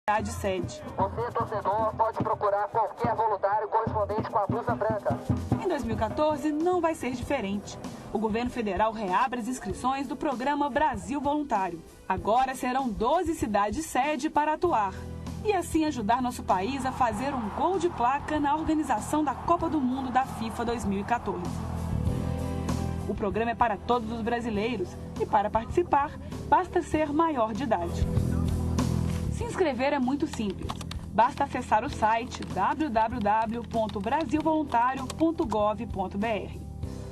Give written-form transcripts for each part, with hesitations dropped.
cidade sede. Você, torcedor, pode procurar qualquer voluntário correspondente com a blusa branca. Em 2014 não vai ser diferente. O governo federal reabre as inscrições do programa Brasil Voluntário. Agora serão 12 cidades sede para atuar. E assim ajudar nosso país a fazer um gol de placa na organização da Copa do Mundo da FIFA 2014. O programa é para todos os brasileiros e para participar basta ser maior de idade. Se inscrever é muito simples. Basta acessar o site www.brasilvoluntario.gov.br.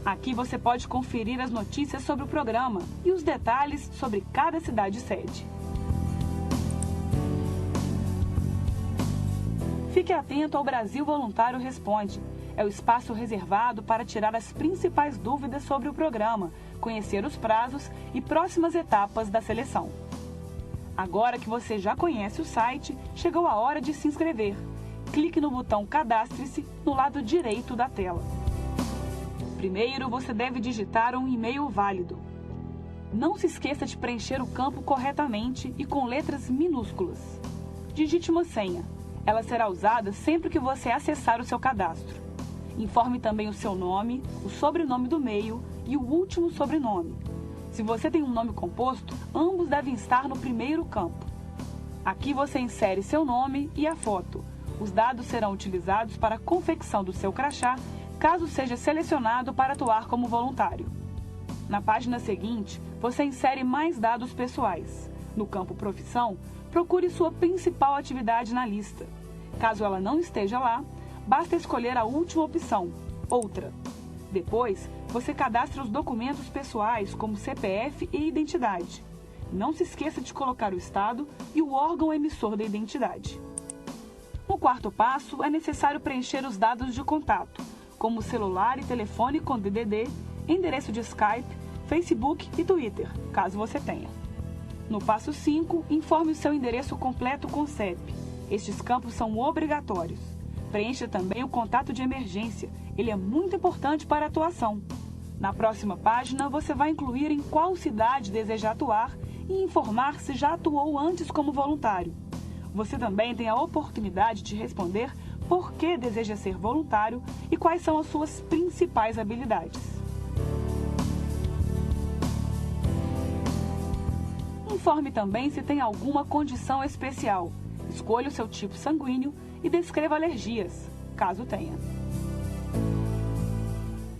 Aqui você pode conferir as notícias sobre o programa e os detalhes sobre cada cidade sede. Fique atento ao Brasil Voluntário Responde. É o espaço reservado para tirar as principais dúvidas sobre o programa, conhecer os prazos e próximas etapas da seleção. Agora que você já conhece o site, chegou a hora de se inscrever. Clique no botão Cadastre-se no lado direito da tela. Primeiro, você deve digitar um e-mail válido. Não se esqueça de preencher o campo corretamente e com letras minúsculas. Digite uma senha. Ela será usada sempre que você acessar o seu cadastro. Informe também o seu nome, o sobrenome do meio e o último sobrenome. Se você tem um nome composto, ambos devem estar no primeiro campo. Aqui você insere seu nome e a foto. Os dados serão utilizados para a confecção do seu crachá, caso seja selecionado para atuar como voluntário. Na página seguinte, você insere mais dados pessoais. No campo Profissão, procure sua principal atividade na lista. Caso ela não esteja lá, basta escolher a última opção, Outra. Depois, você cadastra os documentos pessoais, como CPF e identidade. Não se esqueça de colocar o estado e o órgão emissor da identidade. No quarto passo, é necessário preencher os dados de contato, como celular e telefone com DDD, endereço de Skype, Facebook e Twitter, caso você tenha. No passo 5, informe o seu endereço completo com CEP. Estes campos são obrigatórios. Preencha também o contato de emergência. Ele é muito importante para a atuação. Na próxima página, você vai incluir em qual cidade deseja atuar e informar se já atuou antes como voluntário. Você também tem a oportunidade de responder por que deseja ser voluntário e quais são as suas principais habilidades. Informe também se tem alguma condição especial. Escolha o seu tipo sanguíneo e descreva alergias, caso tenha.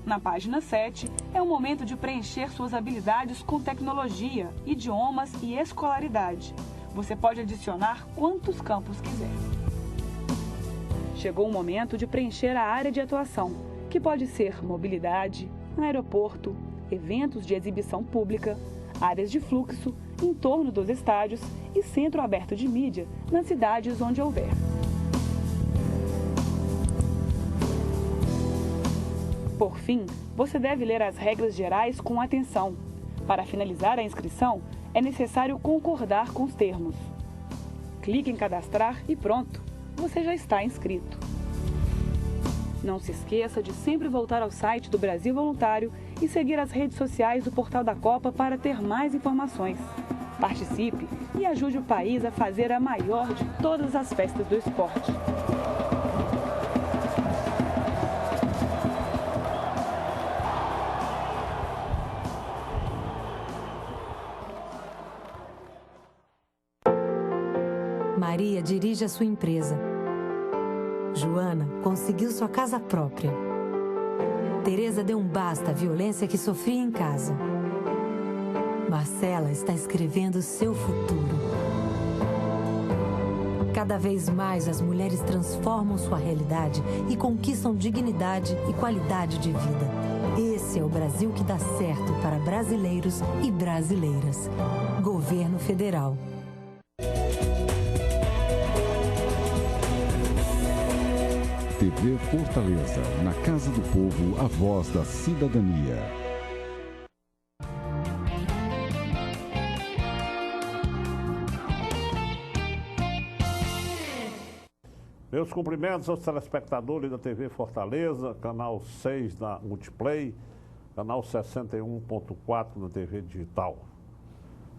Na página 7, é o momento de preencher suas habilidades com tecnologia, idiomas e escolaridade. Você pode adicionar quantos campos quiser. Chegou o momento de preencher a área de atuação, que pode ser mobilidade, aeroporto, eventos de exibição pública, áreas de fluxo, em torno dos estádios e centro aberto de mídia nas cidades onde houver. Por fim, você deve ler as regras gerais com atenção. Para finalizar a inscrição, é necessário concordar com os termos. Clique em cadastrar e pronto, você já está inscrito. Não se esqueça de sempre voltar ao site do Brasil Voluntário e seguir as redes sociais do Portal da Copa para ter mais informações. Participe e ajude o país a fazer a maior de todas as festas do esporte. Maria dirige a sua empresa. Joana conseguiu sua casa própria. Tereza deu um basta à violência que sofria em casa. Marcela está escrevendo seu futuro. Cada vez mais as mulheres transformam sua realidade e conquistam dignidade e qualidade de vida. Esse é o Brasil que dá certo para brasileiros e brasileiras. Governo Federal. TV Fortaleza, na Casa do Povo, a voz da cidadania. Meus cumprimentos aos telespectadores da TV Fortaleza, canal 6 da Multiplay, canal 61.4 na TV Digital.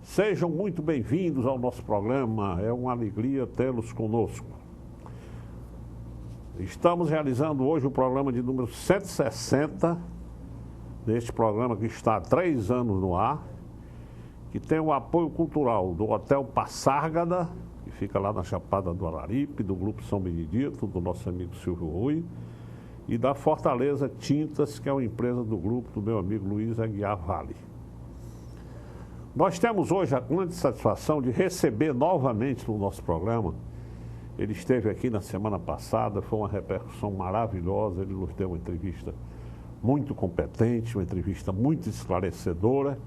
Sejam muito bem-vindos ao nosso programa, é uma alegria tê-los conosco. Estamos realizando hoje o programa de número 160, deste programa que está há 3 anos no ar, que tem o apoio cultural do Hotel Passárgada, que fica lá na Chapada do Araripe, do Grupo São Benedito, do nosso amigo Silvio Rui, e da Fortaleza Tintas, que é uma empresa do grupo do meu amigo Luiz Aguiar Vale. Nós temos hoje a grande satisfação de receber novamente no nosso programa. Ele esteve aqui na semana passada, foi uma repercussão maravilhosa, ele nos deu uma entrevista muito competente, uma entrevista muito esclarecedora,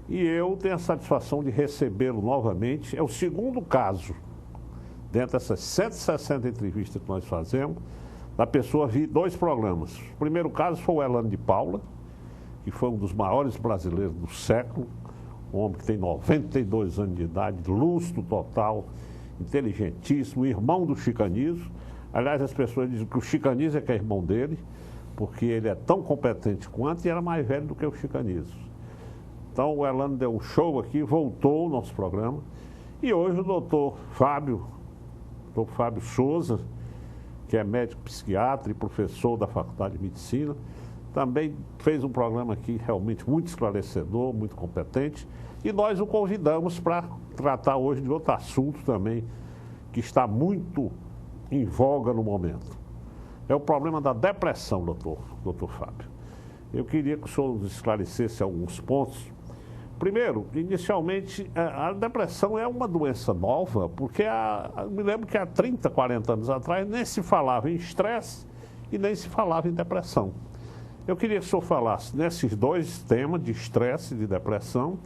e eu tenho a satisfação de recebê-lo novamente. É o segundo caso, dentro dessas 160 entrevistas que nós fazemos, da pessoa vir 2 programas. O primeiro caso foi o Elano de Paula, que foi um dos maiores brasileiros do século, um homem que tem 92 anos de idade, lustro total, inteligentíssimo, irmão do Chicanísio. Aliás, as pessoas dizem que o Chicanísio é que é irmão dele, porque ele é tão competente quanto e era mais velho do que o Chicanísio. Então, o Elano deu um show aqui, voltou ao nosso programa. E hoje o doutor Fábio Souza, que é médico psiquiatra e professor da Faculdade de Medicina, também fez um programa aqui realmente muito esclarecedor, muito competente. E nós o convidamos para tratar hoje de outro assunto também, que está muito em voga no momento. É o problema da depressão, doutor Fábio. Eu queria que o senhor nos esclarecesse alguns pontos. Primeiro, inicialmente, a depressão é uma doença nova, porque me lembro que há 30, 40 anos atrás nem se falava em estresse e nem se falava em depressão. Eu queria que o senhor falasse nesses 2 temas, de estresse e de depressão,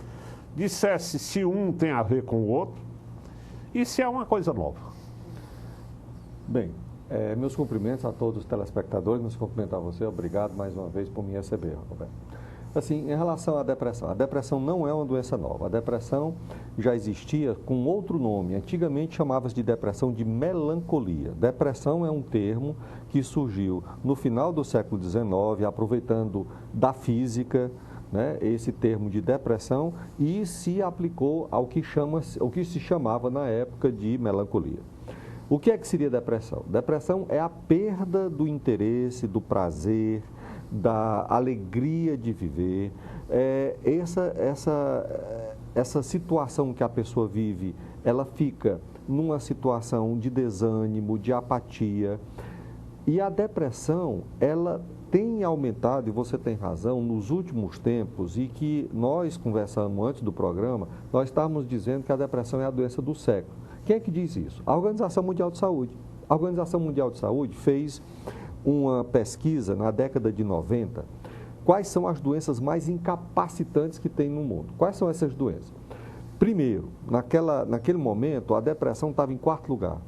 dissesse se um tem a ver com o outro e se é uma coisa nova. Bem, meus cumprimentos a todos os telespectadores, meus cumprimentos a você, obrigado mais uma vez por me receber, Roberto. Assim, em relação à depressão, a depressão não é uma doença nova. A depressão já existia com outro nome. Antigamente chamava-se de depressão de melancolia. Depressão é um termo que surgiu no final do século XIX, aproveitando da física, né, esse termo de depressão, e se aplicou ao que se chamava na época de melancolia. O que é que seria depressão? Depressão é a perda do interesse, do prazer, da alegria de viver. Essa situação que a pessoa vive, ela fica numa situação de desânimo, de apatia. E a depressão, ela tem aumentado, e você tem razão, nos últimos tempos, e que nós conversamos antes do programa, nós estávamos dizendo que a depressão é a doença do século. Quem é que diz isso? A Organização Mundial de Saúde. A Organização Mundial de Saúde fez uma pesquisa na década de 90, quais são as doenças mais incapacitantes que tem no mundo. Quais são essas doenças? Primeiro, naquele momento, a depressão estava em 4º lugar.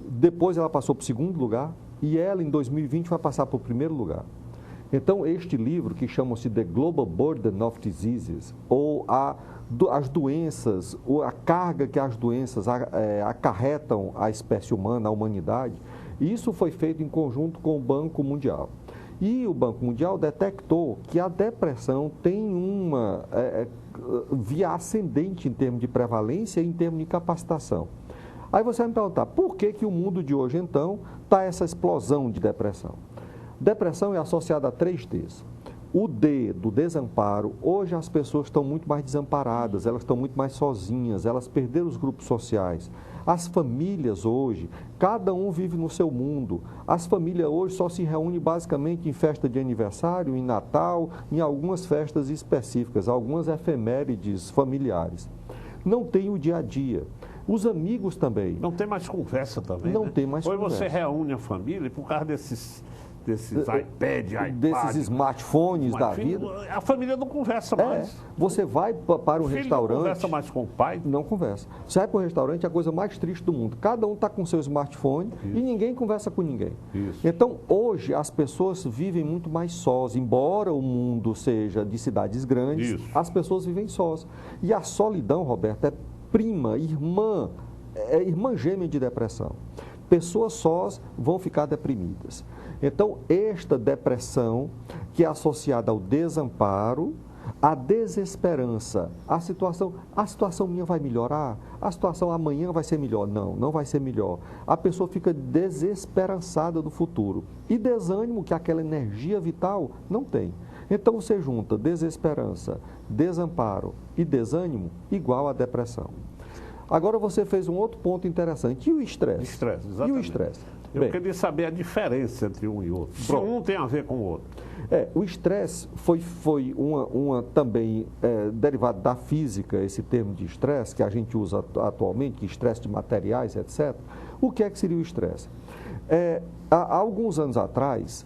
Depois ela passou para o 2º lugar e ela, em 2020, vai passar para o 1º lugar. Então, este livro, que chama-se The Global Burden of Diseases, ou as doenças, ou a carga que as doenças acarretam à espécie humana, à humanidade, isso foi feito em conjunto com o Banco Mundial. E o Banco Mundial detectou que a depressão tem uma via ascendente em termos de prevalência e em termos de capacitação. Aí você vai me perguntar, por que o mundo de hoje, então, está essa explosão de depressão? Depressão é associada a 3 Ds. O D do desamparo, hoje as pessoas estão muito mais desamparadas, elas estão muito mais sozinhas, elas perderam os grupos sociais. As famílias hoje, cada um vive no seu mundo. As famílias hoje só se reúnem basicamente em festa de aniversário, em Natal, em algumas festas específicas, algumas efemérides familiares. Não tem o dia a dia. Os amigos também. Não tem mais conversa também, Não tem mais conversa. conversa. Hoje você reúne a família por causa desses iPad, desses smartphones da vida. A família não conversa mais. Você vai para um restaurante... Não conversa mais com o pai? Não conversa. Você vai para um restaurante, é a coisa mais triste do mundo. Cada um está com seu smartphone e ninguém conversa com ninguém. Isso. Então, hoje, as pessoas vivem muito mais sós. Embora o mundo seja de cidades grandes, as pessoas vivem sós. E a solidão, Roberto, é prima, irmã gêmea de depressão. Pessoas sós vão ficar deprimidas. Então, esta depressão, que é associada ao desamparo, a desesperança, a situação minha vai melhorar, a situação amanhã vai ser melhor. Não, não vai ser melhor. A pessoa fica desesperançada do futuro. E desânimo, que aquela energia vital, não tem. Então você junta desesperança, desamparo e desânimo igual a depressão. Agora você fez um outro ponto interessante. E o estresse? Estresse, exatamente. E o estresse? Eu queria saber a diferença entre um e outro. Se um tem a ver com o outro. O estresse foi uma também derivado da física, esse termo de estresse, que a gente usa atualmente, que estresse de materiais, etc. O que é que seria o estresse? Há alguns anos atrás,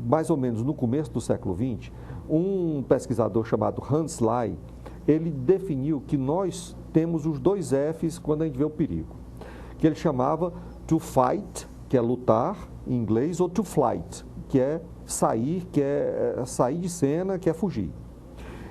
mais ou menos no começo do século XX, um pesquisador chamado Hans Ley, ele definiu que nós temos os dois Fs quando a gente vê o perigo, que ele chamava to fight, que é lutar em inglês, ou to flight, que é sair de cena, que é fugir.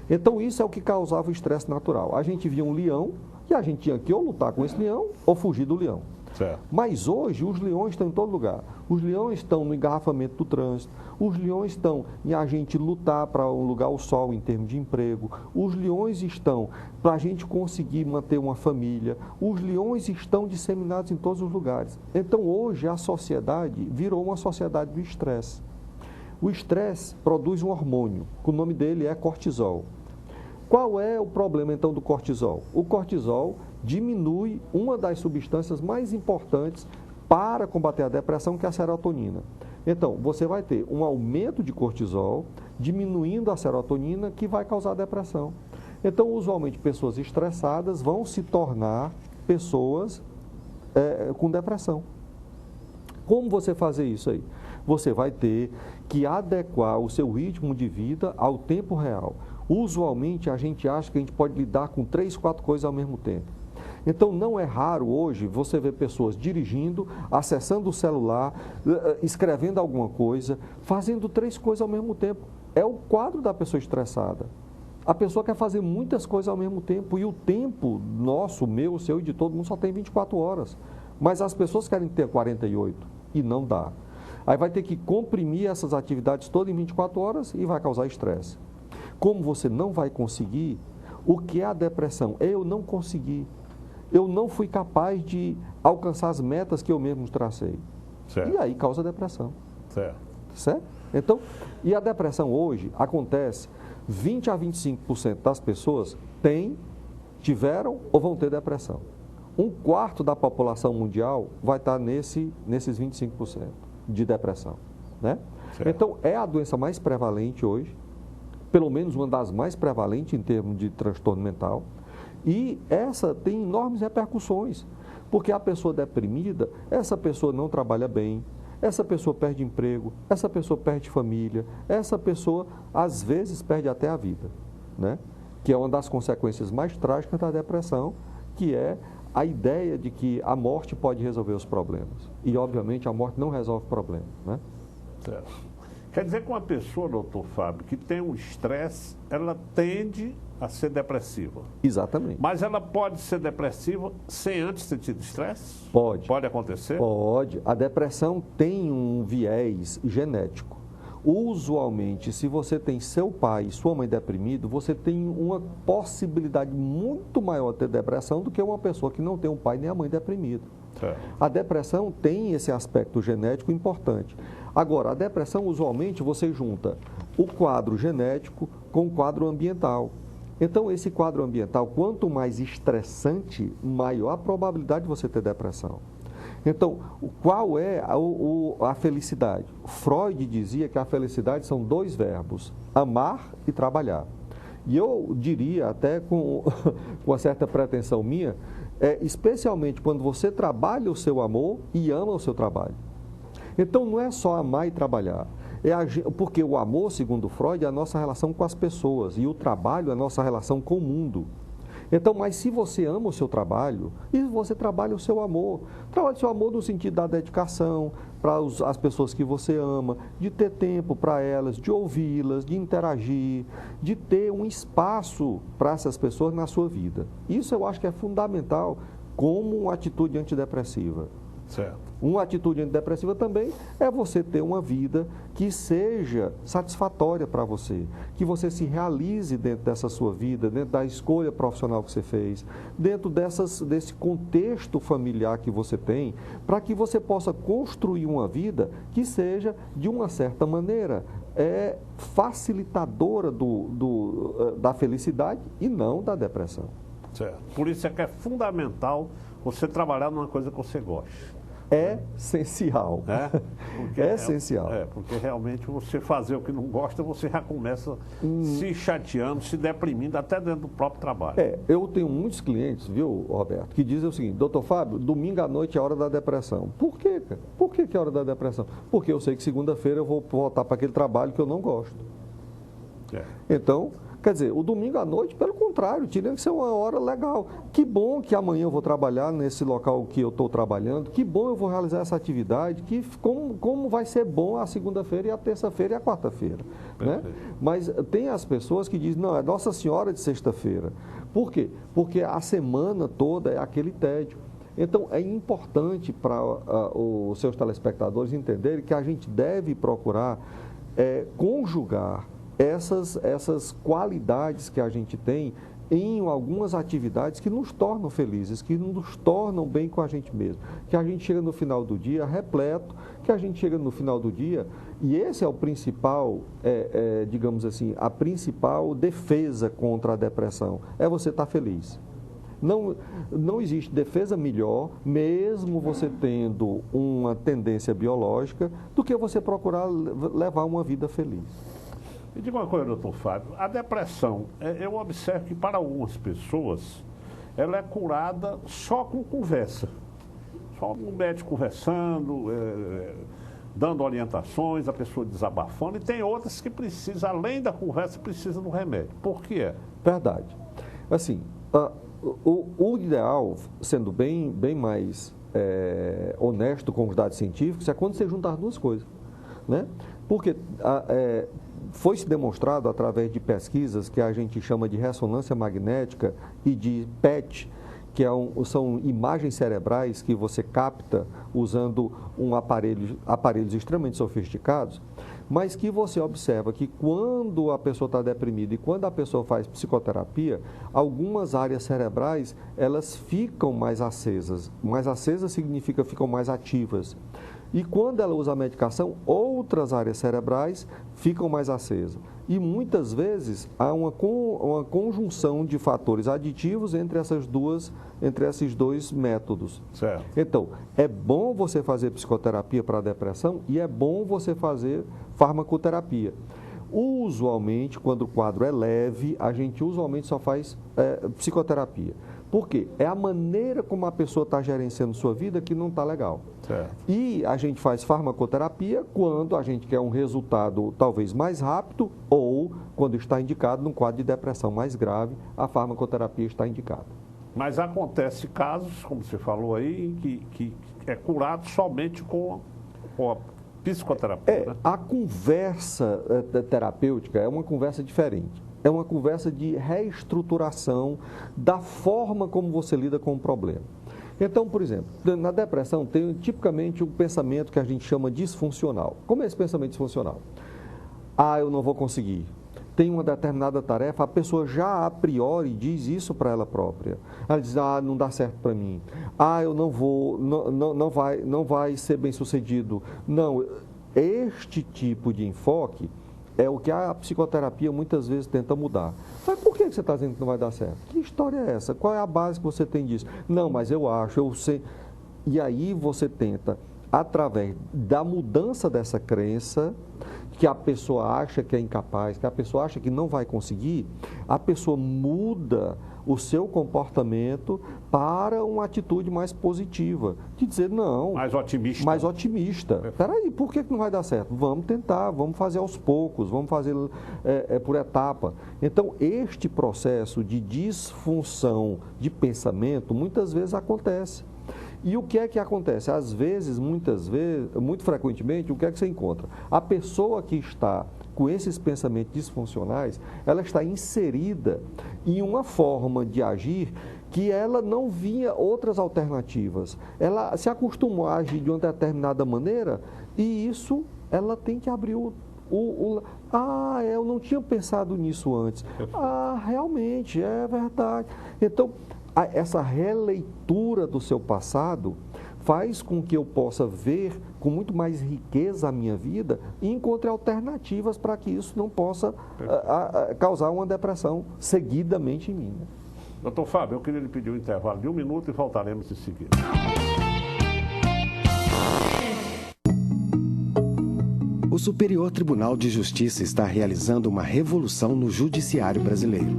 Então isso é o que causava o estresse natural. A gente via um leão e a gente tinha que ou lutar com esse leão ou fugir do leão. Certo. Mas hoje os leões estão em todo lugar. Os leões estão no engarrafamento do trânsito, os leões estão em a gente lutar para um lugar ao sol em termos de emprego, os leões estão para a gente conseguir manter uma família, os leões estão disseminados em todos os lugares. Então hoje a sociedade virou uma sociedade do estresse. O estresse produz um hormônio, que o nome dele é cortisol. Qual é o problema então do cortisol? O cortisol diminui uma das substâncias mais importantes para combater a depressão, que é a serotonina. Então, você vai ter um aumento de cortisol, diminuindo a serotonina, que vai causar depressão. Então, usualmente, pessoas estressadas vão se tornar pessoas com depressão. Como você fazer isso aí? Você vai ter que adequar o seu ritmo de vida ao tempo real. Usualmente, a gente acha que a gente pode lidar com 3, 4 coisas ao mesmo tempo. Então, não é raro hoje você ver pessoas dirigindo, acessando o celular, escrevendo alguma coisa, fazendo 3 coisas ao mesmo tempo. É o quadro da pessoa estressada. A pessoa quer fazer muitas coisas ao mesmo tempo e o tempo nosso, meu, seu e de todo mundo só tem 24 horas. Mas as pessoas querem ter 48 e não dá. Aí vai ter que comprimir essas atividades todas em 24 horas e vai causar estresse. Como você não vai conseguir, o que é a depressão? Eu não consegui. Eu não fui capaz de alcançar as metas que eu mesmo tracei. Certo. E aí causa depressão. Certo. Então, e a depressão hoje acontece, 20 a 25% das pessoas tiveram ou vão ter depressão. 1/4 da população mundial vai estar nesses 25% de depressão. Né? Então, é a doença mais prevalente hoje, pelo menos uma das mais prevalentes em termos de transtorno mental. E essa tem enormes repercussões, porque a pessoa deprimida, essa pessoa não trabalha bem, essa pessoa perde emprego, essa pessoa perde família, essa pessoa, às vezes, perde até a vida, né? Que é uma das consequências mais trágicas da depressão, que é a ideia de que a morte pode resolver os problemas. E, obviamente, a morte não resolve o problema, né? Certo. Quer dizer que uma pessoa, doutor Fábio, que tem um estresse, ela tende a ser depressiva. Exatamente. Mas ela pode ser depressiva sem antes ter tido estresse? Pode. Pode acontecer? Pode. A depressão tem um viés genético. Usualmente, se você tem seu pai e sua mãe deprimido, você tem uma possibilidade muito maior de ter depressão do que uma pessoa que não tem um pai nem a mãe deprimido. A depressão tem esse aspecto genético importante. Agora, a depressão, usualmente, você junta o quadro genético com o quadro ambiental. Então, esse quadro ambiental, quanto mais estressante, maior a probabilidade de você ter depressão. Então, qual é a felicidade? Freud dizia que a felicidade são 2 verbos, amar e trabalhar. E eu diria, até com uma certa pretensão minha, especialmente quando você trabalha o seu amor e ama o seu trabalho. Então, não é só amar e trabalhar. Porque o amor, segundo Freud, é a nossa relação com as pessoas e o trabalho é a nossa relação com o mundo. Então, mas se você ama o seu trabalho, e você trabalha o seu amor no sentido da dedicação para as pessoas que você ama, de ter tempo para elas, de ouvi-las, de interagir, de ter um espaço para essas pessoas na sua vida. Isso eu acho que é fundamental como uma atitude antidepressiva. Certo. Uma atitude antidepressiva também é você ter uma vida que seja satisfatória para você, que você se realize dentro dessa sua vida, dentro da escolha profissional que você fez, dentro desse contexto familiar que você tem, para que você possa construir uma vida que seja, de uma certa maneira, facilitadora da felicidade e não da depressão. Certo. Por isso é que é fundamental você trabalhar numa coisa que você goste. É essencial. É essencial. Porque realmente você fazer o que não gosta, você já começa se chateando, se deprimindo, até dentro do próprio trabalho. Eu tenho muitos clientes, viu, Roberto, que dizem o seguinte: doutor Fábio, domingo à noite é a hora da depressão. Por quê, cara? Por que é a hora da depressão? Porque eu sei que segunda-feira eu vou voltar para aquele trabalho que eu não gosto. Então, quer dizer, o domingo à noite, pelo contrário, teria que ser uma hora legal. Que bom que amanhã eu vou trabalhar nesse local que eu estou trabalhando, que bom eu vou realizar essa atividade, como vai ser bom a segunda-feira e a terça-feira e a quarta-feira. Né? Mas tem as pessoas que dizem, não, é Nossa Senhora de sexta-feira. Por quê? Porque a semana toda é aquele tédio. Então, é importante para os seus telespectadores entenderem que a gente deve procurar conjugar essas qualidades que a gente tem em algumas atividades que nos tornam felizes, que nos tornam bem com a gente mesmo. Que a gente chega no final do dia repleto, que a gente chega no final do dia, e esse é o principal, digamos assim, a principal defesa contra a depressão, é você estar feliz. Não existe defesa melhor, mesmo você tendo uma tendência biológica, do que você procurar levar uma vida feliz. Me diga uma coisa, doutor Fábio, a depressão, eu observo que para algumas pessoas, ela é curada só com conversa. Só um médico conversando, dando orientações, a pessoa desabafando, e tem outras que precisam, além da conversa, precisam do remédio. Por quê? Verdade. Assim, o ideal, sendo bem mais honesto com os dados científicos, é quando você junta as duas coisas. Né? Porque foi-se demonstrado através de pesquisas que a gente chama de ressonância magnética e de PET, que são imagens cerebrais que você capta usando aparelhos extremamente sofisticados, mas que você observa que quando a pessoa está deprimida e quando a pessoa faz psicoterapia, algumas áreas cerebrais, elas ficam mais acesas. Mais acesas significa ficam mais ativas. E quando ela usa a medicação, outras áreas cerebrais ficam mais acesas. E muitas vezes há uma conjunção de fatores aditivos entre esses dois métodos. Certo. Então, é bom você fazer psicoterapia para a depressão e é bom você fazer farmacoterapia. Usualmente, quando o quadro é leve, a gente usualmente só faz psicoterapia. Por quê? É a maneira como a pessoa está gerenciando sua vida que não está legal. Certo. E a gente faz farmacoterapia quando a gente quer um resultado talvez mais rápido ou quando está indicado num quadro de depressão mais grave, a farmacoterapia está indicada. Mas acontece casos, como você falou aí, que é curado somente com a psicoterapia. Né? A conversa terapêutica é uma conversa diferente. É uma conversa de reestruturação da forma como você lida com o problema. Então, por exemplo, na depressão tem tipicamente um pensamento que a gente chama disfuncional. Como é esse pensamento disfuncional? Eu não vou conseguir. Tem uma determinada tarefa, a pessoa já a priori diz isso para ela própria. Ela diz, não dá certo para mim. Eu não vou, não vai ser bem sucedido. Não, este tipo de enfoque é o que a psicoterapia muitas vezes tenta mudar. Mas por que você está dizendo que não vai dar certo? Que história é essa? Qual é a base que você tem disso? Não, mas eu acho, eu sei. E aí você tenta, através da mudança dessa crença, que a pessoa acha que é incapaz, que a pessoa acha que não vai conseguir, a pessoa muda o seu comportamento para uma atitude mais positiva. De dizer, não. Mais otimista. Mais otimista. Espera aí, por que não vai dar certo? Vamos tentar, vamos fazer aos poucos, vamos fazer por etapa. Então, este processo de disfunção de pensamento, muitas vezes acontece. E o que é que acontece? Às vezes, muito frequentemente, o que é que você encontra? A pessoa que está com esses pensamentos disfuncionais, ela está inserida em uma forma de agir que ela não via outras alternativas. Ela se acostumou a agir de uma determinada maneira e isso ela tem que abrir eu não tinha pensado nisso antes. Realmente, é verdade. Então, essa releitura do seu passado faz com que eu possa ver com muito mais riqueza a minha vida e encontre alternativas para que isso não possa causar uma depressão seguidamente em mim. Doutor Fábio, eu queria lhe pedir um intervalo de 1 minuto e voltaremos em seguida. O Superior Tribunal de Justiça está realizando uma revolução no judiciário brasileiro.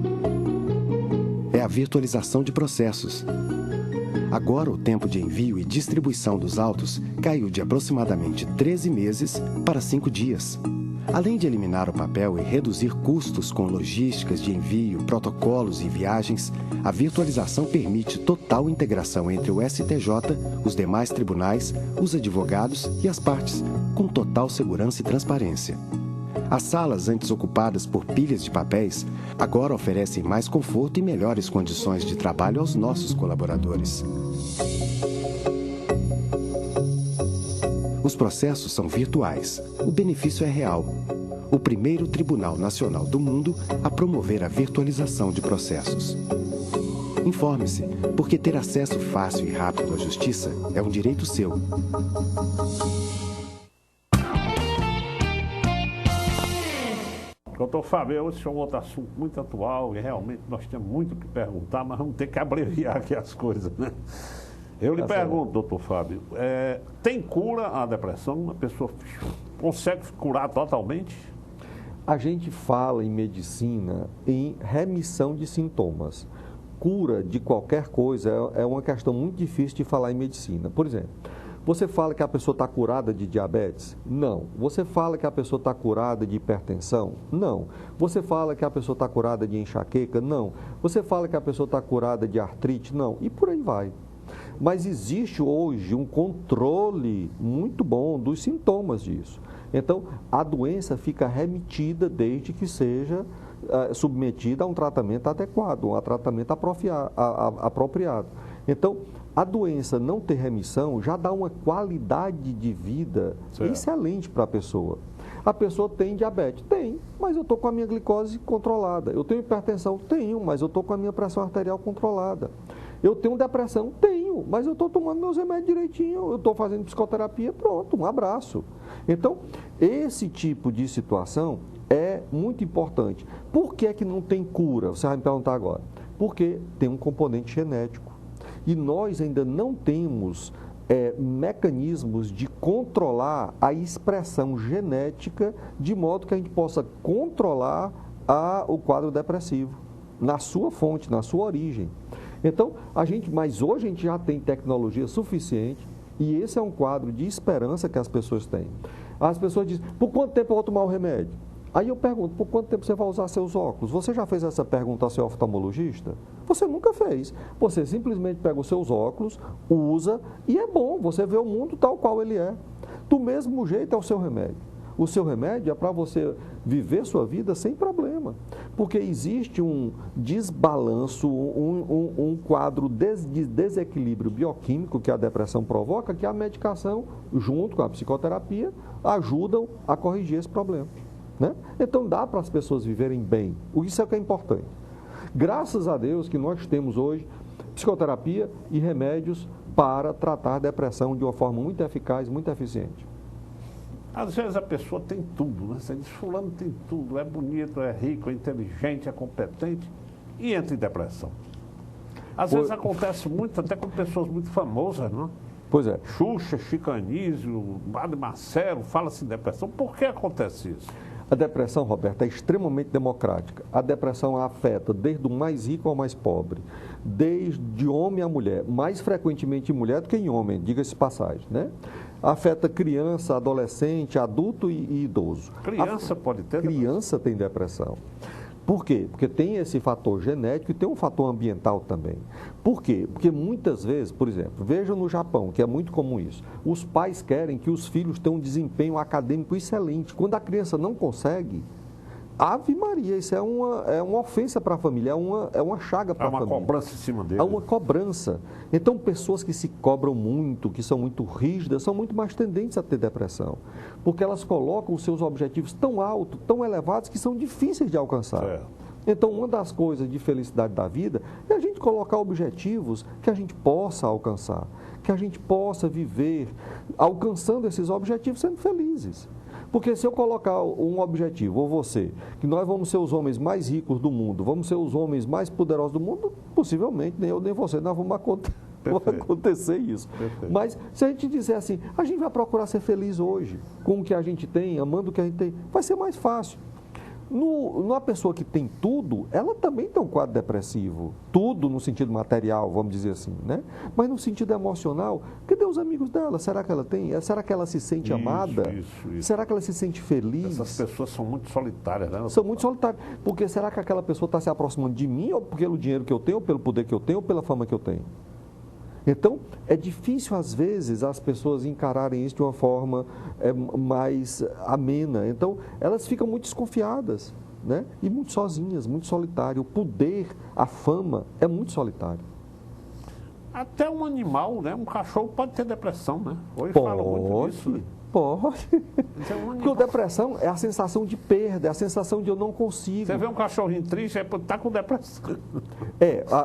É a virtualização de processos. Agora, o tempo de envio e distribuição dos autos caiu de aproximadamente 13 meses para 5 dias. Além de eliminar o papel e reduzir custos com logísticas de envio, protocolos e viagens, a virtualização permite total integração entre o STJ, os demais tribunais, os advogados e as partes, com total segurança e transparência. As salas antes ocupadas por pilhas de papéis agora oferecem mais conforto e melhores condições de trabalho aos nossos colaboradores. Os processos são virtuais. O benefício é real. O primeiro Tribunal Nacional do mundo a promover a virtualização de processos. Informe-se, porque ter acesso fácil e rápido à justiça é um direito seu. Doutor Fábio, esse é um outro assunto muito atual e realmente nós temos muito o que perguntar, mas vamos ter que abreviar aqui as coisas, né? Eu lhe pergunto, doutor Fábio, tem cura a depressão? A pessoa consegue curar totalmente? A gente fala em medicina em remissão de sintomas. Cura de qualquer coisa é uma questão muito difícil de falar em medicina. Por exemplo, você fala que a pessoa está curada de diabetes? Não. Você fala que a pessoa está curada de hipertensão? Não. Você fala que a pessoa está curada de enxaqueca? Não. Você fala que a pessoa está curada de artrite? Não. E por aí vai. Mas existe hoje um controle muito bom dos sintomas disso. Então, a doença fica remitida desde que seja submetida a um tratamento adequado, a um tratamento apropriado. Então, a doença não ter remissão já dá uma qualidade de vida excelente para a pessoa. A pessoa tem diabetes? Tem, mas eu estou com a minha glicose controlada. Eu tenho hipertensão? Tenho, mas eu estou com a minha pressão arterial controlada. Eu tenho depressão? Tenho, mas eu estou tomando meus remédios direitinho, eu estou fazendo psicoterapia, pronto, um abraço. Então, esse tipo de situação é muito importante. Por que é que não tem cura? Você vai me perguntar agora. Porque tem um componente genético. E nós ainda não temos mecanismos de controlar a expressão genética de modo que a gente possa controlar o quadro depressivo na sua fonte, na sua origem. Então, mas hoje a gente já tem tecnologia suficiente e esse é um quadro de esperança que as pessoas têm. As pessoas dizem, por quanto tempo eu vou tomar o remédio? Aí eu pergunto, por quanto tempo você vai usar seus óculos? Você já fez essa pergunta ao seu oftalmologista? Você nunca fez. Você simplesmente pega os seus óculos, usa e é bom, você vê o mundo tal qual ele é. Do mesmo jeito é o seu remédio. O seu remédio é para você viver sua vida sem problema, porque existe um desbalanço, um quadro de desequilíbrio bioquímico que a depressão provoca, que a medicação, junto com a psicoterapia, ajudam a corrigir esse problema. Né? Então dá para as pessoas viverem bem, isso é o que é importante. Graças a Deus que nós temos hoje psicoterapia e remédios para tratar a depressão de uma forma muito eficaz, muito eficiente. Às vezes a pessoa tem tudo, né? Você diz, fulano tem tudo, é bonito, é rico, é inteligente, é competente e entra em depressão. Às vezes acontece muito, até com pessoas muito famosas, não? Pois é. Xuxa, Chico Anísio, Padre Marcelo, fala-se em depressão. Por que acontece isso? A depressão, Roberto, é extremamente democrática. A depressão afeta desde o mais rico ao mais pobre, desde homem a mulher, mais frequentemente em mulher do que em homem, diga-se passagem, né? Afeta criança, adolescente, adulto e idoso. Criança pode ter depressão? Criança tem depressão. Por quê? Porque tem esse fator genético e tem um fator ambiental também. Por quê? Porque muitas vezes, por exemplo, vejam no Japão, que é muito comum isso, os pais querem que os filhos tenham um desempenho acadêmico excelente. Quando a criança não consegue, Ave Maria, isso é uma ofensa para a família, é uma chaga para a família. É uma cobrança em cima dele. É uma cobrança. Então, pessoas que se cobram muito, que são muito rígidas, são muito mais tendentes a ter depressão. Porque elas colocam os seus objetivos tão altos, tão elevados, que são difíceis de alcançar. É. Então, uma das coisas de felicidade da vida é a gente colocar objetivos que a gente possa alcançar, que a gente possa viver alcançando esses objetivos sendo felizes. Porque se eu colocar um objetivo, ou você, que nós vamos ser os homens mais ricos do mundo, vamos ser os homens mais poderosos do mundo, possivelmente nem eu nem você, nós vamos acontecer isso. Perfeito. Mas se a gente disser assim, a gente vai procurar ser feliz hoje, com o que a gente tem, amando o que a gente tem, vai ser mais fácil. Numa pessoa que tem tudo, ela também tem um quadro depressivo. Tudo no sentido material, vamos dizer assim, né? Mas no sentido emocional, cadê os amigos dela? Será que ela tem? Será que ela se sente amada? Isso. Será que ela se sente feliz? Essas pessoas são muito solitárias, né? São muito solitárias. Porque será que aquela pessoa está se aproximando de mim, ou pelo dinheiro que eu tenho, ou pelo poder que eu tenho, ou pela fama que eu tenho? Então, é difícil, às vezes, as pessoas encararem isso de uma forma mais amena. Então, elas ficam muito desconfiadas, né? E muito sozinhas, muito solitárias. O poder, a fama, é muito solitário. Até um animal, né? Um cachorro pode ter depressão, né? Hoje fala muito disso, né? Pode. Porque a depressão é a sensação de perda, é a sensação de eu não consigo. Você vê um cachorrinho triste, está com depressão.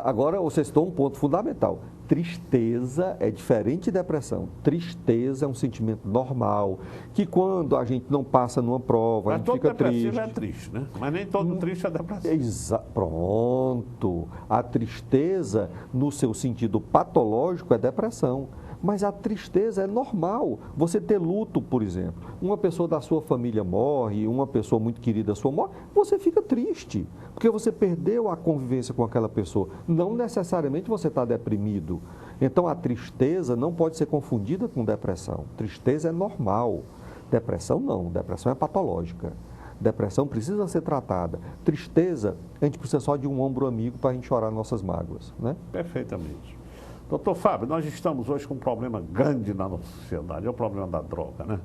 Agora você citou um ponto fundamental. Tristeza é diferente de depressão. Tristeza é um sentimento normal, que quando a gente não passa numa prova, a gente fica triste. Mas todo depressivo é triste, né? Mas nem todo triste é depressivo. Pronto. A tristeza, no seu sentido patológico, é depressão. Mas a tristeza é normal. Você ter luto, por exemplo. Uma pessoa da sua família morre, uma pessoa muito querida sua morre, você fica triste, porque você perdeu a convivência com aquela pessoa. Não necessariamente você está deprimido. Então, a tristeza não pode ser confundida com depressão. Tristeza é normal. Depressão não. Depressão é patológica. Depressão precisa ser tratada. Tristeza, a gente precisa só de um ombro amigo para a gente chorar nossas mágoas, né? Perfeitamente. Doutor Fábio, nós estamos hoje com um problema grande na nossa sociedade, é o problema da droga, né?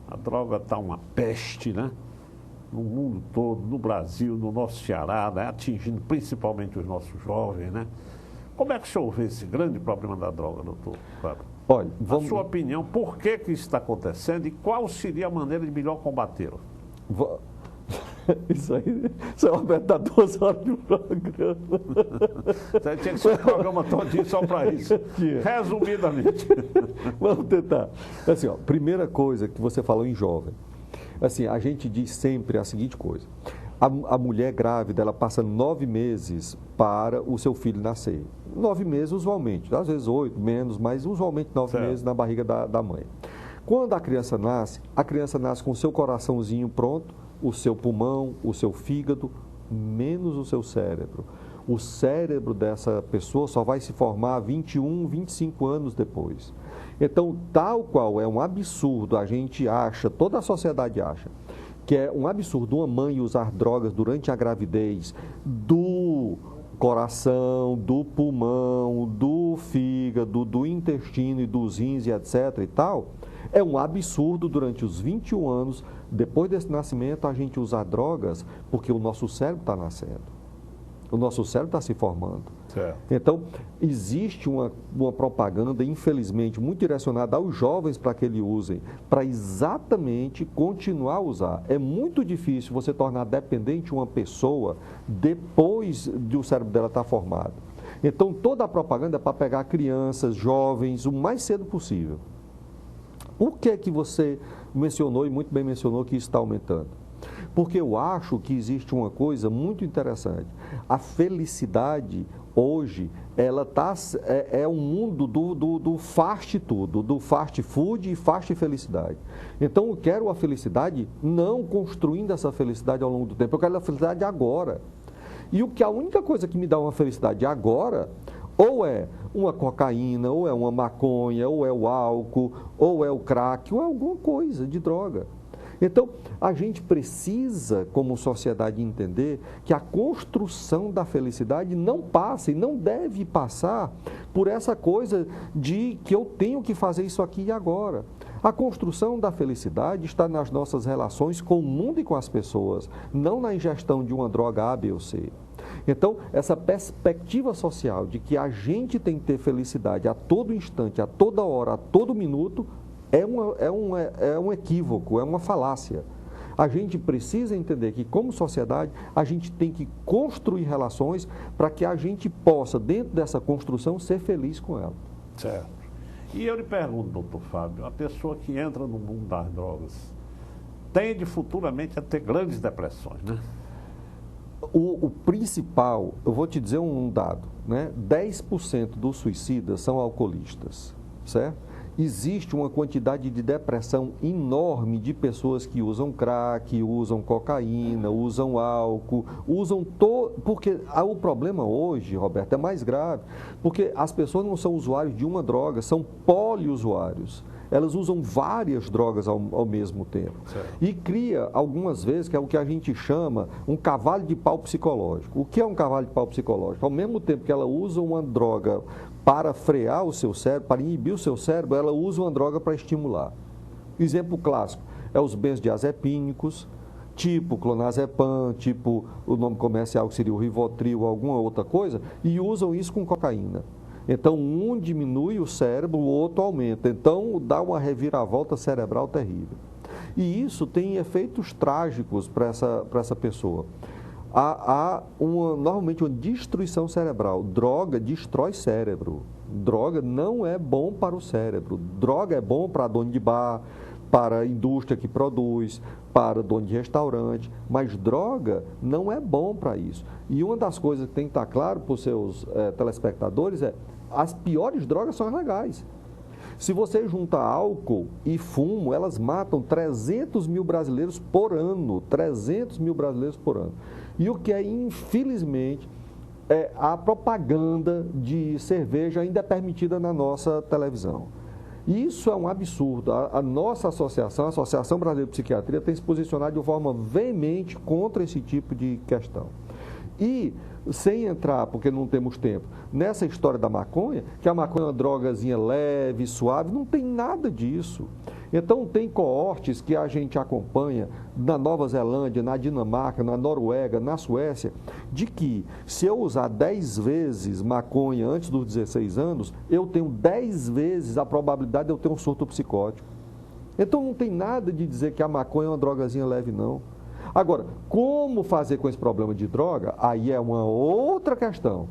A droga está uma peste, né? No mundo todo, no Brasil, no nosso Ceará, né? Atingindo principalmente os nossos jovens, né? Como é que o senhor vê esse grande problema da droga, doutor Fábio? Olha, na sua opinião, por que isso está acontecendo e qual seria a maneira de melhor combatê-lo? Isso é uma verdade, 2 horas de programa. Tinha que ser um programa todinho só para isso. Resumidamente. Vamos tentar. Assim, primeira coisa que você falou em jovem. Assim, a gente diz sempre a seguinte coisa. A mulher grávida, ela passa 9 meses para o seu filho nascer. 9 meses usualmente, às vezes 8, menos, mas usualmente 9 meses na barriga da mãe. Quando a criança nasce com o seu coraçãozinho pronto, o seu pulmão, o seu fígado, menos o seu cérebro. O cérebro dessa pessoa só vai se formar 21, 25 anos depois. Então, tal qual é um absurdo, a gente acha, toda a sociedade acha, que é um absurdo uma mãe usar drogas durante a gravidez do coração, do pulmão, do fígado, do intestino e dos rins e etc. e tal, é um absurdo durante os 21 anos, depois desse nascimento, a gente usar drogas, porque o nosso cérebro está nascendo. O nosso cérebro está se formando. Certo. Então, existe uma propaganda, infelizmente, muito direcionada aos jovens para que eles usem, para exatamente continuar a usar. É muito difícil você tornar dependente uma pessoa depois de o cérebro dela estar formado. Então, toda a propaganda é para pegar crianças, jovens, o mais cedo possível. Por que você mencionou, e muito bem mencionou, que isso está aumentando? Porque eu acho que existe uma coisa muito interessante. A felicidade, hoje, ela é um mundo do fast tudo, do fast food e fast felicidade. Então, eu quero a felicidade não construindo essa felicidade ao longo do tempo, eu quero a felicidade agora. E a única coisa que me dá uma felicidade agora, ou é uma cocaína, ou é uma maconha, ou é o álcool, ou é o crack, ou é alguma coisa de droga. Então, a gente precisa, como sociedade, entender que a construção da felicidade não passa e não deve passar por essa coisa de que eu tenho que fazer isso aqui e agora. A construção da felicidade está nas nossas relações com o mundo e com as pessoas, não na ingestão de uma droga A, B ou C. Então, essa perspectiva social de que a gente tem que ter felicidade a todo instante, a toda hora, a todo minuto, é um equívoco, é uma falácia. A gente precisa entender que, como sociedade, a gente tem que construir relações para que a gente possa, dentro dessa construção, ser feliz com ela. Certo. E eu lhe pergunto, doutor Fábio, a pessoa que entra no mundo das drogas tende futuramente a ter grandes depressões, né? O principal, eu vou te dizer um dado, né? 10% dos suicidas são alcoolistas, certo? Existe uma quantidade de depressão enorme de pessoas que usam crack, usam cocaína, usam álcool, porque o problema hoje, Roberto, é mais grave, porque as pessoas não são usuários de uma droga, são poliusuários. Elas usam várias drogas ao mesmo tempo. Certo. E cria, algumas vezes, que é o que a gente chama um cavalo de pau psicológico. O que é um cavalo de pau psicológico? Ao mesmo tempo que ela usa uma droga para frear o seu cérebro, para inibir o seu cérebro, ela usa uma droga para estimular. Exemplo clássico é os benzodiazepínicos, tipo clonazepam, tipo o nome comercial que seria o Rivotril, alguma outra coisa, e usam isso com cocaína. Então, um diminui o cérebro, o outro aumenta. Então, dá uma reviravolta cerebral terrível. E isso tem efeitos trágicos para essa pessoa. Há normalmente uma destruição cerebral. Droga destrói cérebro. Droga não é bom para o cérebro. Droga é bom para dono de bar, para a indústria que produz, para dono de restaurante, mas droga não é bom para isso. E uma das coisas que tem que estar claro para os seus telespectadores é: as piores drogas são as legais. Se você junta álcool e fumo, elas matam 300 mil brasileiros por ano. 300 mil brasileiros por ano. E o que é, infelizmente, a propaganda de cerveja ainda é permitida na nossa televisão. Isso é um absurdo. A nossa associação, a Associação Brasileira de Psiquiatria, tem se posicionado de forma veemente contra esse tipo de questão. E, sem entrar, porque não temos tempo, nessa história da maconha, que a maconha é uma drogazinha leve, suave, não tem nada disso. Então, tem coortes que a gente acompanha na Nova Zelândia, na Dinamarca, na Noruega, na Suécia, de que se eu usar 10 vezes maconha antes dos 16 anos, eu tenho 10 vezes a probabilidade de eu ter um surto psicótico. Então, não tem nada de dizer que a maconha é uma drogazinha leve, não. Agora, como fazer com esse problema de droga? Aí é uma outra questão.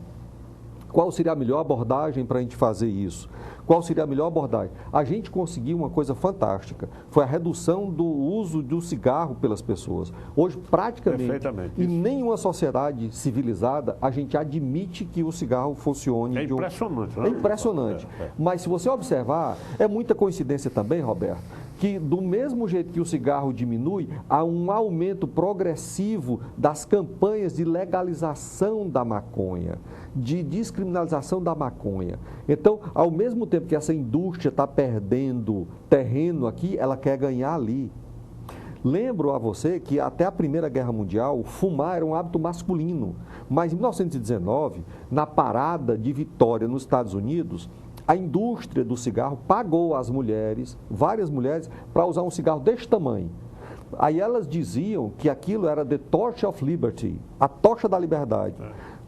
Qual seria a melhor abordagem para a gente fazer isso? Qual seria a melhor abordagem? A gente conseguiu uma coisa fantástica, foi a redução do uso do cigarro pelas pessoas. Hoje, praticamente, em nenhuma sociedade civilizada, a gente admite que o cigarro funcione. É impressionante, né? É impressionante. Mas se você observar, é muita coincidência também, Roberto, que do mesmo jeito que o cigarro diminui, há um aumento progressivo das campanhas de legalização da maconha, de descriminalização da maconha. Então, ao mesmo tempo que essa indústria está perdendo terreno aqui, ela quer ganhar ali. Lembro a você que até a Primeira Guerra Mundial, fumar era um hábito masculino. Mas em 1919, na parada de Vitória, nos Estados Unidos, a indústria do cigarro pagou às mulheres, várias mulheres, para usar um cigarro deste tamanho. Aí elas diziam que aquilo era the torch of liberty, a tocha da liberdade.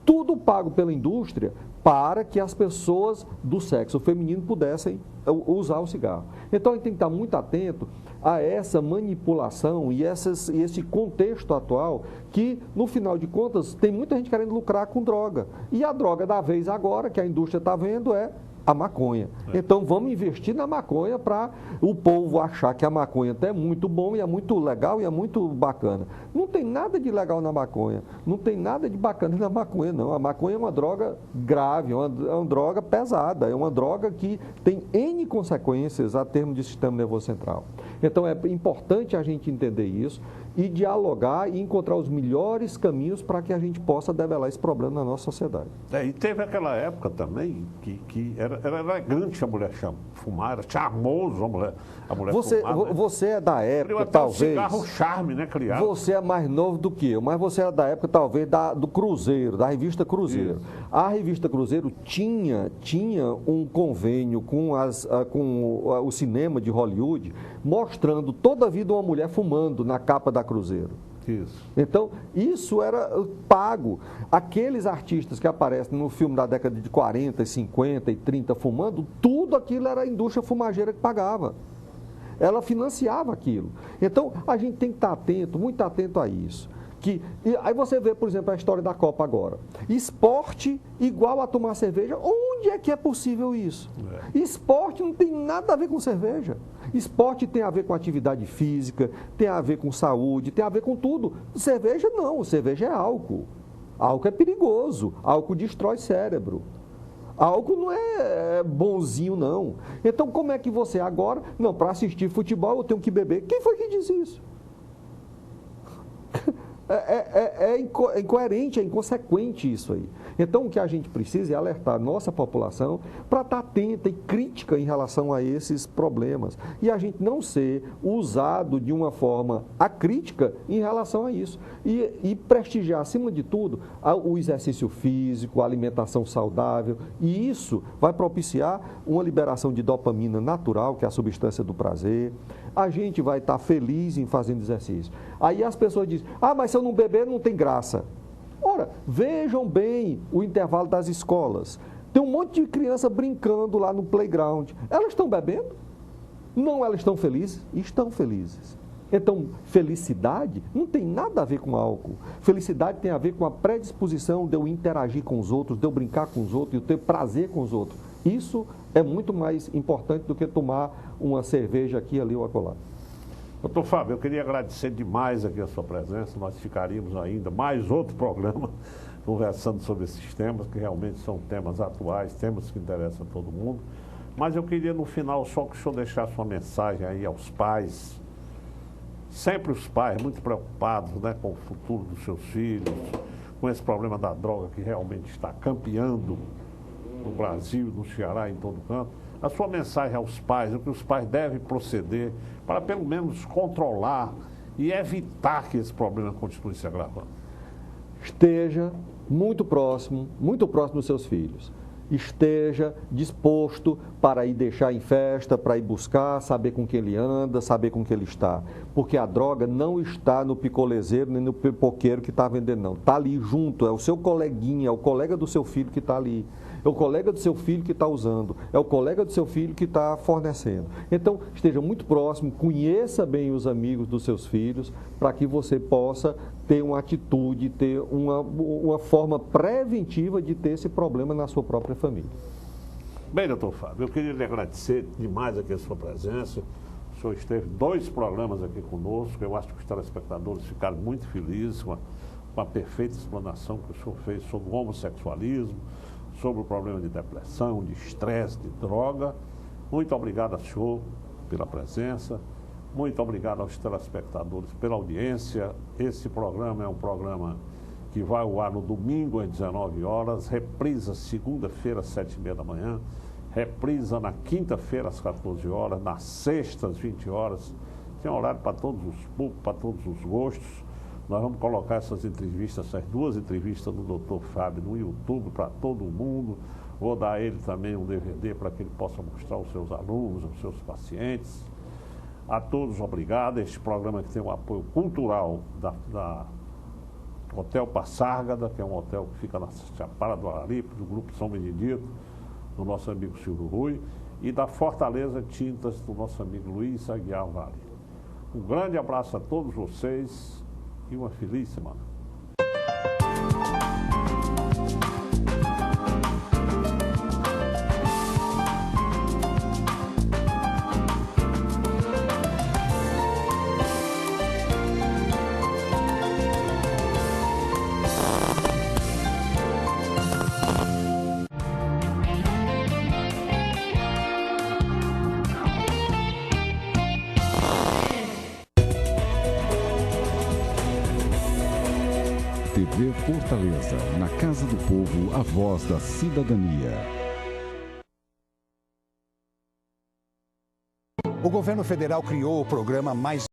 Tudo pago pela indústria para que as pessoas do sexo feminino pudessem usar o cigarro. Então, a gente tem que estar muito atento a essa manipulação e esse contexto atual que, no final de contas, tem muita gente querendo lucrar com droga. E a droga da vez agora, que a indústria está vendo, é a maconha. Então, vamos investir na maconha para o povo achar que a maconha até é muito bom e é muito legal e é muito bacana. Não tem nada de legal na maconha, não tem nada de bacana na maconha, não. A maconha é uma droga grave, é uma droga pesada, é uma droga que tem N consequências a termos de sistema nervoso central. Então, é importante a gente entender isso e dialogar e encontrar os melhores caminhos para que a gente possa debelar esse problema na nossa sociedade. E teve aquela época também que era elegante a mulher fumar, era charmoso a mulher fumar. Né? Você é da época, talvez... cigarro charme, né, criado? Você é mais novo do que eu, mas você é da época, talvez, do Cruzeiro, da revista Cruzeiro. Isso. A revista Cruzeiro tinha um convênio com o cinema de Hollywood, mostrando toda a vida uma mulher fumando na capa da Cruzeiro. Isso. Então, isso era pago. Aqueles artistas que aparecem no filme da década de 40, 50 e 30 fumando, tudo aquilo era a indústria fumageira que pagava. Ela financiava aquilo. Então, a gente tem que estar atento, muito atento a isso. Aí você vê, por exemplo, a história da Copa agora. Esporte igual a tomar cerveja, onde é que é possível isso? Esporte não tem nada a ver com cerveja. Esporte tem a ver com atividade física, tem a ver com saúde, tem a ver com tudo. Cerveja não, cerveja é álcool. Álcool é perigoso, álcool destrói cérebro. Álcool não é bonzinho, não. Então, como é que você agora... Não, para assistir futebol eu tenho que beber. Quem foi que disse isso? É incoerente, é inconsequente isso aí. Então, o que a gente precisa é alertar a nossa população para estar atenta e crítica em relação a esses problemas. E a gente não ser usado de uma forma acrítica em relação a isso. E prestigiar, acima de tudo, o exercício físico, a alimentação saudável. E isso vai propiciar uma liberação de dopamina natural, que é a substância do prazer. A gente vai estar feliz em fazendo exercício. Aí as pessoas dizem, mas se eu não beber, não tem graça. Ora, vejam bem o intervalo das escolas. Tem um monte de criança brincando lá no playground. Elas estão bebendo? Não, elas estão felizes? Estão felizes. Então, felicidade não tem nada a ver com álcool. Felicidade tem a ver com a predisposição de eu interagir com os outros, de eu brincar com os outros, de eu ter prazer com os outros. Isso é muito mais importante do que tomar uma cerveja aqui, ali ou acolá. Doutor Fábio, eu queria agradecer demais aqui a sua presença. Nós ficaríamos ainda mais outro programa conversando sobre esses temas, que realmente são temas atuais, temas que interessam a todo mundo. Mas eu queria, no final, só que o senhor deixasse uma mensagem aí aos pais. Sempre os pais muito preocupados, né, com o futuro dos seus filhos, com esse problema da droga que realmente está campeando no Brasil, no Ceará, em todo canto. A sua mensagem aos pais, o que os pais devem proceder para pelo menos controlar e evitar que esse problema continue se agravando. Esteja muito próximo dos seus filhos. Esteja disposto para ir deixar em festa, para ir buscar, saber com quem ele anda, saber com quem ele está. Porque a droga não está no picolezeiro nem no pipoqueiro que está vendendo, não. Está ali junto, é o seu coleguinha, é o colega do seu filho que está ali. É o colega do seu filho que está usando, é o colega do seu filho que está fornecendo. Então, esteja muito próximo, conheça bem os amigos dos seus filhos, para que você possa ter uma atitude, ter uma forma preventiva de ter esse problema na sua própria família. Bem, doutor Fábio, eu queria lhe agradecer demais aqui a sua presença. O senhor esteve 2 programas aqui conosco. Eu acho que os telespectadores ficaram muito felizes com a perfeita explanação que o senhor fez sobre o homossexualismo, sobre o problema de depressão, de estresse, de droga. Muito obrigado ao senhor pela presença. Muito obrigado aos telespectadores pela audiência. Esse programa é um programa que vai ao ar no domingo às 19 horas, reprisa segunda-feira às 7h30 da manhã, reprisa na quinta-feira às 14 horas, na sexta às 20 horas. Tem horário para todos os públicos, para todos os gostos. Nós vamos colocar essas 2 entrevistas do Dr. Fábio no YouTube para todo mundo. Vou dar a ele também um DVD para que ele possa mostrar aos seus alunos, aos seus pacientes. A todos, obrigado. Este programa que tem o apoio cultural da Hotel Passárgada, que é um hotel que fica na Chapada do Araripe, do Grupo São Benedito, do nosso amigo Silvio Rui, e da Fortaleza Tintas, do nosso amigo Luiz Aguiar Vale. Um grande abraço a todos vocês e uma feliz semana. TV Fortaleza, na Casa do Povo, a voz da cidadania. O governo federal criou o programa Mais